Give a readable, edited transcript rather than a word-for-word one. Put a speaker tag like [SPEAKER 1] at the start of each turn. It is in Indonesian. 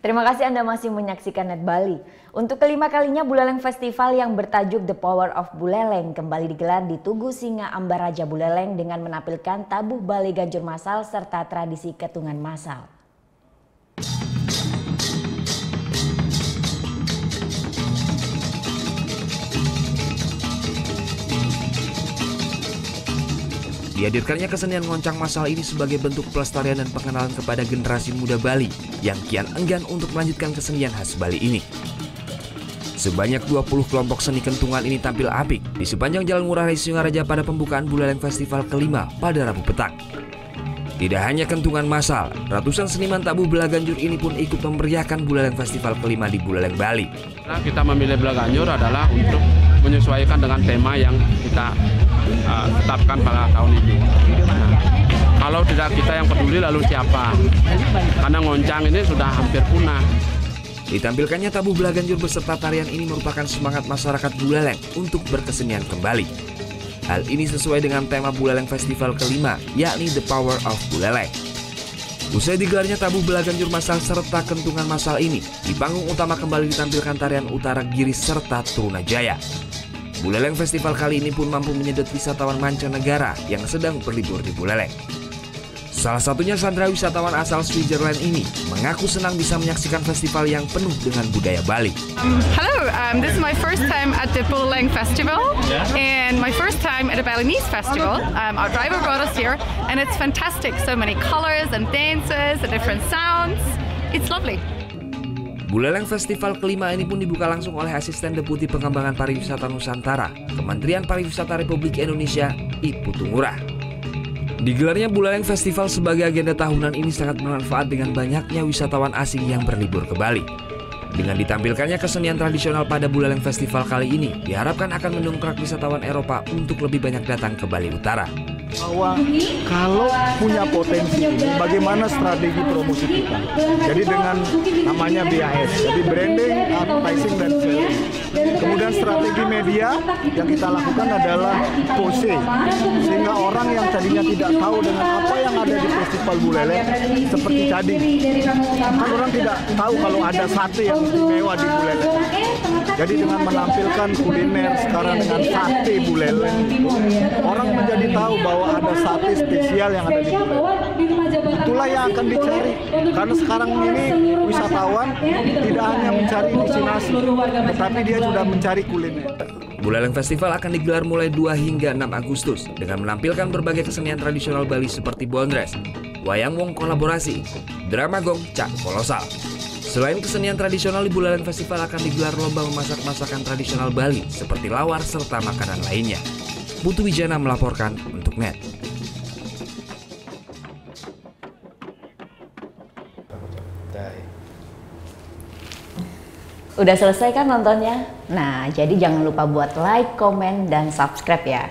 [SPEAKER 1] Terima kasih Anda masih menyaksikan Net Bali. Untuk kelima kalinya Buleleng Festival yang bertajuk The Power of Buleleng kembali digelar di Tugu Singa Ambaraja Buleleng dengan menampilkan tabuh Bali Ganjur massal serta tradisi ketungan massal.
[SPEAKER 2] Dihadirkannya kesenian ngoncang massal ini sebagai bentuk pelestarian dan pengenalan kepada generasi muda Bali yang kian enggan untuk melanjutkan kesenian khas Bali ini. Sebanyak 20 kelompok seni kentungan ini tampil apik di sepanjang Jalan Ngurah Rai Singaraja pada pembukaan Buleleng Festival kelima pada Rabu petang. Tidak hanya kentungan massal, ratusan seniman tabuh Bela Ganjur ini pun ikut memeriahkan Buleleng Festival kelima di Buleleng, Bali.
[SPEAKER 3] Kita memilih Bela Ganjur adalah untuk menyesuaikan dengan tema yang kita tetapkan pada tahun ini. Nah, kalau tidak kita yang peduli lalu siapa? Karena ngoncang ini sudah hampir punah.
[SPEAKER 2] Ditampilkannya tabuh Bela Ganjur beserta tarian ini merupakan semangat masyarakat Buleleng untuk berkesenian kembali. Hal ini sesuai dengan tema Buleleng Festival kelima, yakni The Power of Buleleng. Usai digelarnya tabuh Bela Ganjur massal serta kentungan massal ini, di panggung utama kembali ditampilkan tarian Utara Giris serta Trunajaya. Buleleng Festival kali ini pun mampu menyedot wisatawan mancanegara yang sedang berlibur di Buleleng. Salah satunya sandera wisatawan asal Switzerland ini mengaku senang bisa menyaksikan festival yang penuh dengan budaya Bali.
[SPEAKER 4] Hello, this is my first time at the Buleleng Festival and my first time at a Balinese festival. Our driver brought us here and it's fantastic. So many colors and dances and different sounds. It's lovely.
[SPEAKER 2] Buleleng Festival kelima ini pun dibuka langsung oleh Asisten Deputi Pengembangan Pariwisata Nusantara, Kementerian Pariwisata Republik Indonesia, Iputu Ngurah. Digelarnya Buleleng Festival sebagai agenda tahunan ini sangat bermanfaat dengan banyaknya wisatawan asing yang berlibur ke Bali. Dengan ditampilkannya kesenian tradisional pada Buleleng Festival kali ini, diharapkan akan mendongkrak wisatawan Eropa untuk lebih banyak datang ke Bali Utara.
[SPEAKER 5] Bahwa kalau punya potensi ini, bagaimana strategi promosi kita? Jadi dengan namanya BAS, jadi branding, advertising, dan selling. Kemudian strategi media yang kita lakukan adalah pose, sehingga orang yang tadinya tidak tahu dengan apa yang ada di Festival Buleleng, seperti tadi, kan orang tidak tahu kalau ada sate yang istimewa di Buleleng. Jadi dengan menampilkan kuliner sekarang dengan sate Buleleng, orang menjadi tahu bahwa ada sate spesial yang ada di Buleleng. Itulah yang akan dicari, karena sekarang ini wisatawan tidak hanya mencari destinasi, tetapi dia sudah mencari kuliner.
[SPEAKER 2] Buleleng Festival akan digelar mulai 2 hingga 6 Agustus dengan menampilkan berbagai kesenian tradisional Bali seperti Bondres, Wayang Wong kolaborasi, drama gong cak kolosal. Selain kesenian tradisional, di Buleleng Festival akan digelar lomba memasak masakan tradisional Bali seperti lawar serta makanan lainnya. Putu Wijana melaporkan untuk Net.
[SPEAKER 1] Udah selesai kan nontonnya? Nah, jadi jangan lupa buat like, komen, dan subscribe ya.